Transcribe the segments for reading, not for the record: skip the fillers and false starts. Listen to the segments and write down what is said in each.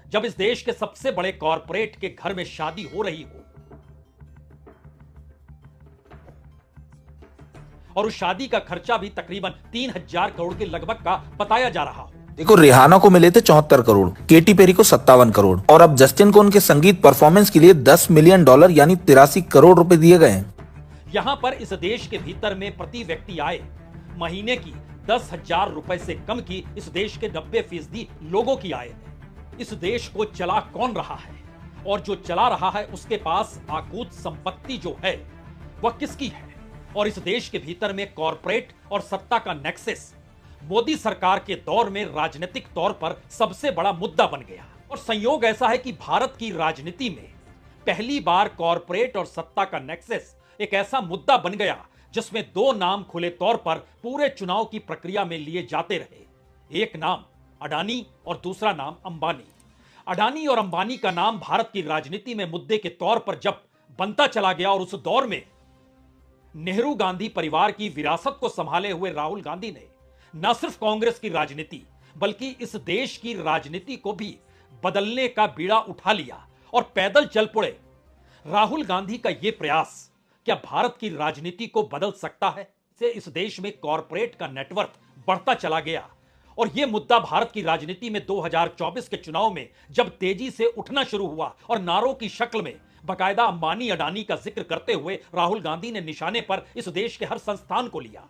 जब इस देश के सबसे बड़े कॉरपोरेट के घर में शादी हो रही हो और उस शादी का खर्चा भी तकरीबन 3,000 करोड़ के लगभग का बताया जा रहा हो। देखो, रिहाना को मिले थे 74 करोड़, केटी पेरी को 57 करोड़ और अब जस्टिन को उनके संगीत परफॉर्मेंस के लिए $10 मिलियन यानी 83 करोड़ रुपए दिए गए हैं। यहां पर इस देश के भीतर में प्रति व्यक्ति आय महीने की 10,000 रुपए से कम की इस देश के 90% लोगों की आय है। इस देश को चला कौन रहा है और जो चला रहा है उसके पास आकूत संपत्ति जो है वह किसकी है? और इस देश के भीतर में कॉरपोरेट और सत्ता का नेक्सस मोदी सरकार के दौर में राजनीतिक तौर पर सबसे बड़ा मुद्दा बन गया। और संयोग ऐसा है कि भारत की राजनीति में पहली बार कॉरपोरेट और सत्ता का नेक्सस एक ऐसा मुद्दा बन गया जिसमें दो नाम खुले तौर पर पूरे चुनाव की प्रक्रिया में लिए जाते रहे। एक नाम अडानी और दूसरा नाम अंबानी। अडानी और अंबानी का नाम भारत की राजनीति में मुद्दे के तौर पर जब बनता चला गया और उस दौर में नेहरू गांधी परिवार की विरासत को संभाले हुए राहुल गांधी ने न सिर्फ कांग्रेस की राजनीति बल्कि इस देश की राजनीति को भी बदलने का बीड़ा उठा लिया और पैदल चल पड़े। राहुल गांधी का यह प्रयास क्या भारत की राजनीति को बदल सकता है? से इस देश में कॉरपोरेट का नेटवर्क बढ़ता चला गया और यह मुद्दा भारत की राजनीति में 2024 के चुनाव में जब तेजी से उठना शुरू हुआ और नारों की शक्ल में बाकायदा अंबानी अडानी का जिक्र करते हुए राहुल गांधी ने निशाने पर इस देश के हर संस्थान को लिया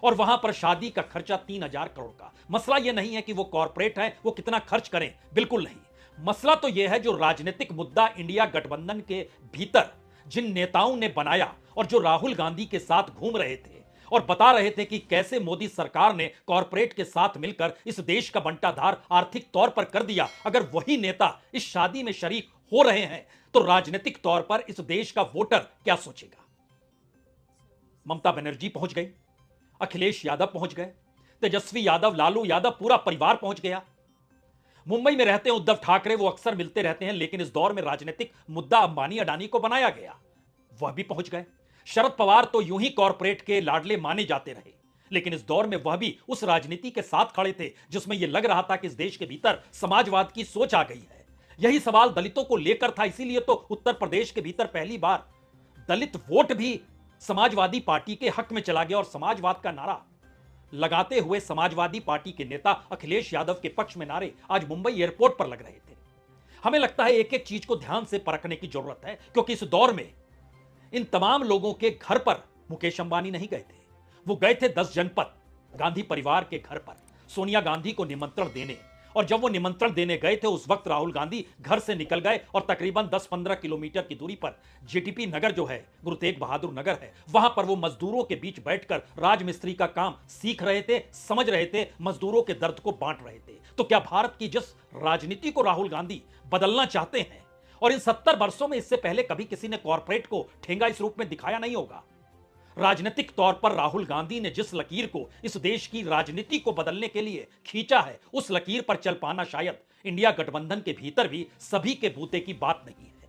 और वहां पर शादी का खर्चा 3,000 करोड़ का। मसला यह नहीं है कि वो कॉरपोरेट है, वो कितना खर्च करें, बिल्कुल नहीं। मसला तो यह है जो राजनीतिक मुद्दा इंडिया गठबंधन के भीतर जिन नेताओं ने बनाया और जो राहुल गांधी के साथ घूम रहे थे और बता रहे थे कि कैसे मोदी सरकार ने कॉरपोरेट के साथ मिलकर इस देश का बंटाधार आर्थिक तौर पर कर दिया। अगर वही नेता इस शादी में शरीक हो रहे हैं तो राजनीतिक तौर पर इस देश का वोटर क्या सोचेगा? ममता बनर्जी पहुंच गई, अखिलेश यादव पहुंच गए, तेजस्वी यादव, लालू यादव, पूरा परिवार पहुंच गया। मुंबई में रहते हैं उद्धव ठाकरे, वो अक्सर मिलते रहते हैं, लेकिन इस दौर में राजनीतिक मुद्दा अंबानी अडानी को बनाया गया, वह भी पहुंच गए। शरद पवार तो यूं ही कॉरपोरेट के लाडले माने जाते रहे, लेकिन इस दौर में वह भी उस राजनीति के साथ खड़े थे जिसमें यह लग रहा था कि इस देश के भीतर समाजवाद की सोच आ गई है। यही सवाल दलितों को लेकर था, इसीलिए तो उत्तर प्रदेश के भीतर पहली बार दलित वोट भी समाजवादी पार्टी के हक में चला गया और समाजवाद का नारा लगाते हुए समाजवादी पार्टी के नेता अखिलेश यादव के पक्ष में नारे आज मुंबई एयरपोर्ट पर लग रहे थे। हमें लगता है एक एक चीज को ध्यान से परखने की जरूरत है, क्योंकि इस दौर में इन तमाम लोगों के घर पर मुकेश अंबानी नहीं गए थे, वो गए थे 10 जनपद गांधी परिवार के घर पर सोनिया गांधी को निमंत्रण देने। और जब वो निमंत्रण देने गए थे उस वक्त राहुल गांधी घर से निकल गए और तकरीबन 10-15 किलोमीटर की दूरी पर जेटीपी नगर जो है, गुरु तेग बहादुर नगर है, वहां पर वो मजदूरों के बीच बैठकर राजमिस्त्री का काम सीख रहे थे, समझ रहे थे, मजदूरों के दर्द को बांट रहे थे। तो क्या भारत की जिस राजनीति को राहुल गांधी बदलना चाहते हैं, और इन 70 वर्षों में इससे पहले कभी किसी ने कॉरपोरेट को ठेंगा इस रूप में दिखाया नहीं होगा, राजनीतिक तौर पर राहुल गांधी ने जिस लकीर को इस देश की राजनीति को बदलने के लिए खींचा है, उस लकीर पर चल पाना शायद इंडिया गठबंधन के भीतर भी सभी के बूते की बात नहीं है।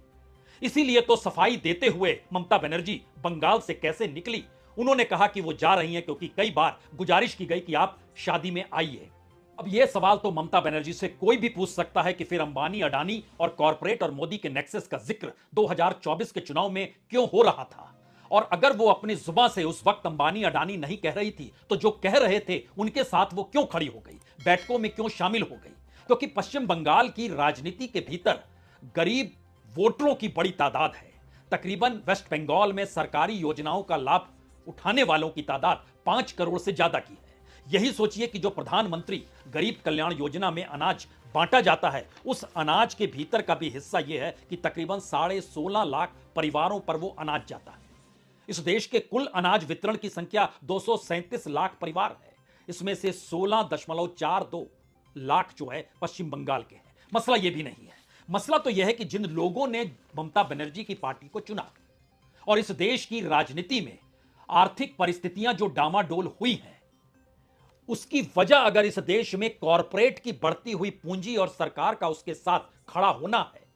इसीलिए तो सफाई देते हुए ममता बनर्जी बंगाल से कैसे निकली, उन्होंने कहा कि वो जा रही हैं क्योंकि कई बार गुजारिश की गई कि आप शादी में आइए। अब यह सवाल तो ममता बनर्जी से कोई भी पूछ सकता है कि फिर अंबानी अडानी और कॉरपोरेट और मोदी के नेक्सस का जिक्र 2024 के चुनाव में क्यों हो रहा था, और अगर वो अपनी जुबान से उस वक्त अंबानी अडानी नहीं कह रही थी तो जो कह रहे थे उनके साथ वो क्यों खड़ी हो गई, बैठकों में क्यों शामिल हो गई? क्योंकि पश्चिम बंगाल की राजनीति के भीतर गरीब वोटरों की बड़ी तादाद है। तकरीबन वेस्ट बंगाल में सरकारी योजनाओं का लाभ उठाने वालों की तादाद 5 करोड़ से ज्यादा की है। यही सोचिए कि जो प्रधानमंत्री गरीब कल्याण योजना में अनाज बांटा जाता है, उस अनाज के भीतर का भी हिस्सा यह है कि तकरीबन 16.5 लाख परिवारों पर वो अनाज जाता है। इस देश के कुल अनाज वितरण की संख्या 237 लाख परिवार है, इसमें से 16.42 लाख जो है पश्चिम बंगाल के हैं। मसला यह भी नहीं है, मसला तो यह है कि जिन लोगों ने ममता बनर्जी की पार्टी को चुना और इस देश की राजनीति में आर्थिक परिस्थितियां जो डामाडोल हुई हैं, उसकी वजह अगर इस देश में कॉरपोरेट की बढ़ती हुई पूंजी और सरकार का उसके साथ खड़ा होना है,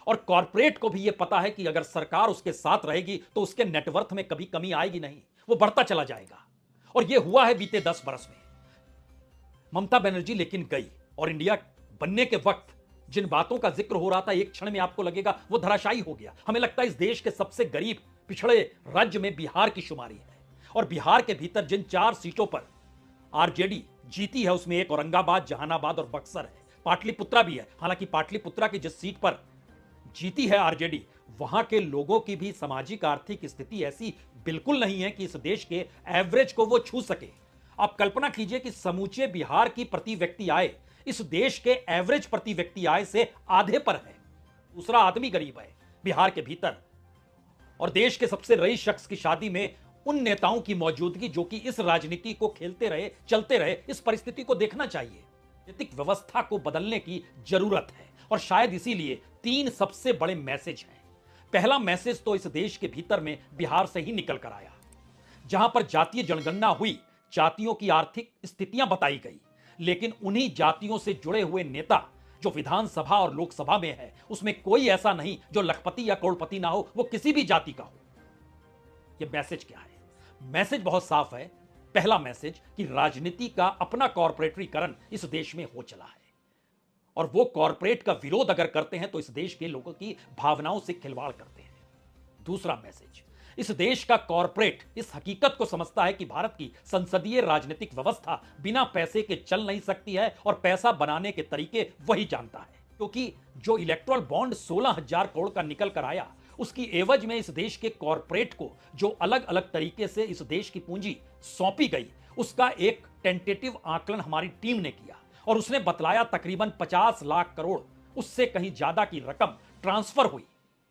और कॉरपोरेट को भी यह पता है कि अगर सरकार उसके साथ रहेगी तो उसके नेटवर्थ में कभी कमी आएगी नहीं, वो बढ़ता चला जाएगा। और यह हुआ है बीते 10 बरस में। ममता बनर्जी लेकिन गई और इंडिया बनने के वक्त जिन बातों का जिक्र हो रहा था एक क्षण में आपको लगेगा वो धराशायी हो गया। हमें लगता है इस देश के सबसे गरीब पिछड़े राज्य में बिहार की शुमारी है और बिहार के भीतर जिन 4 सीटों पर आरजेडी जीती है उसमें एक औरंगाबाद, जहानाबाद और बक्सर है। पाटलिपुत्रा भी है। हालांकि पाटलिपुत्रा की जिस सीट पर जीती है आरजेडी, वहां के लोगों की भी सामाजिक आर्थिक स्थिति ऐसी बिल्कुल नहीं है कि इस देश के एवरेज को वो छू सके। आप कल्पना कीजिए कि समूचे बिहार की प्रति व्यक्ति आय इस देश के एवरेज प्रति व्यक्ति आय से आधे पर है। दूसरा आदमी गरीब है बिहार के भीतर और देश के सबसे रईस शख्स की शादी में उन नेताओं की मौजूदगी जो कि इस राजनीति को खेलते रहे, चलते रहे। इस परिस्थिति को देखना चाहिए। राजनीतिक व्यवस्था को बदलने की जरूरत है और शायद इसीलिए 3 सबसे बड़े मैसेज हैं। पहला मैसेज तो इस देश के भीतर में बिहार से ही निकल कर आया, जहां पर जातीय जनगणना हुई, जातियों की आर्थिक स्थितियां बताई गई, लेकिन उन्हीं जातियों से जुड़े हुए नेता जो विधानसभा और लोकसभा में है उसमें कोई ऐसा नहीं जो लखपति या करोड़पति ना हो, वो किसी भी जाति का हो। यह मैसेज क्या है? मैसेज बहुत साफ है। पहला मैसेज कि राजनीति का अपना कॉर्पोरेटरीकरण इस देश में हो चला है और वो कॉर्पोरेट का विरोध अगर करते हैं तो इस देश के लोगों की भावनाओं से खिलवाड़ करते हैं। दूसरा मैसेज, इस देश का कॉर्पोरेट इस हकीकत को समझता है कि भारत की संसदीय राजनीतिक व्यवस्था बिना पैसे के चल नहीं सकती है और पैसा बनाने के तरीके वही जानता है, क्योंकि जो इलेक्टोरल बॉन्ड 16,000 करोड़ का निकल कर आया उसकी एवज में इस देश के कॉर्पोरेट को जो अलग अलग तरीके से इस देश की पूंजी सौंपी गई उसका एक टेंटेटिव आकलन हमारी टीम ने किया और उसने बतलाया तकरीबन 50 लाख करोड़, उससे कहीं ज्यादा की रकम ट्रांसफर हुई।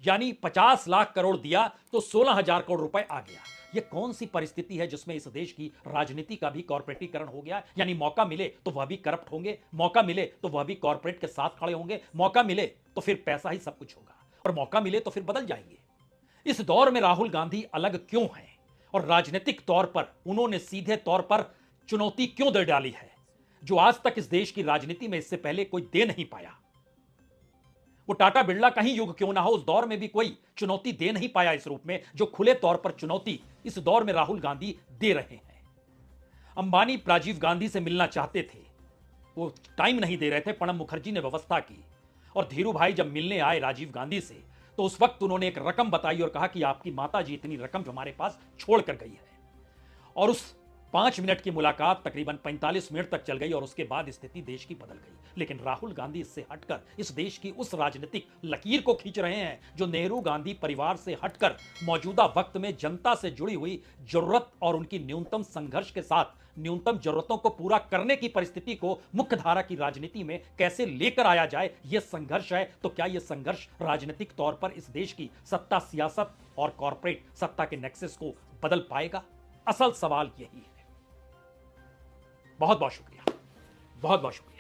यानी 50 लाख करोड़ दिया तो 16,000 करोड़ रुपए आ गया। यह कौन सी परिस्थिति है जिसमें इस देश की राजनीति का भी कॉर्पोरेटीकरण हो गया? यानी मौका मिले तो वह भी करप्ट होंगे, मौका मिले तो वह भी कॉर्पोरेट के साथ खड़े होंगे, मौका मिले तो फिर पैसा ही सब कुछ होगा और मौका मिले तो फिर बदल जाएंगे। इस दौर में राहुल गांधी अलग क्यों हैं और राजनीतिक तौर पर उन्होंने सीधे तौर पर चुनौती क्यों दे डाली है जो आज तक इस देश की राजनीति में इससे पहले कोई दे नहीं पाया? वो टाटा बिरला का ही युग क्यों ना हो, उस दौर में भी कोई चुनौती दे नहीं पाया इस रूप में जो खुले तौर पर चुनौती इस दौर में राहुल गांधी दे रहे हैं। अंबानी राजीव गांधी से मिलना चाहते थे, वो टाइम नहीं दे रहे थे, प्रणब मुखर्जी ने व्यवस्था की और धीरू भाई जब मिलने आए राजीव गांधी से तो उस वक्त उन्होंने एक रकम बताई और कहा कि आपकी माता जी इतनी रकम हमारे पास छोड़ कर गई है। और उस 5 मिनट की मुलाकात तकरीबन 45 मिनट तक चल गई और उसके बाद स्थिति देश की बदल गई। लेकिन राहुल गांधी इससे हटकर इस देश की उस राजनीतिक लकीर को खींच रहे हैं जो नेहरू गांधी परिवार से हटकर मौजूदा वक्त में जनता से जुड़ी हुई जरूरत और उनकी न्यूनतम संघर्ष के साथ न्यूनतम जरूरतों को पूरा करने की परिस्थिति को मुख्य धारा की राजनीति में कैसे लेकर आया जाए, यह संघर्ष है। तो क्या यह संघर्ष राजनीतिक तौर पर इस देश की सत्ता, सियासत और कॉर्पोरेट सत्ता के नेक्सस को बदल पाएगा? असल सवाल यही है। बहुत बहुत शुक्रिया, बहुत बहुत शुक्रिया।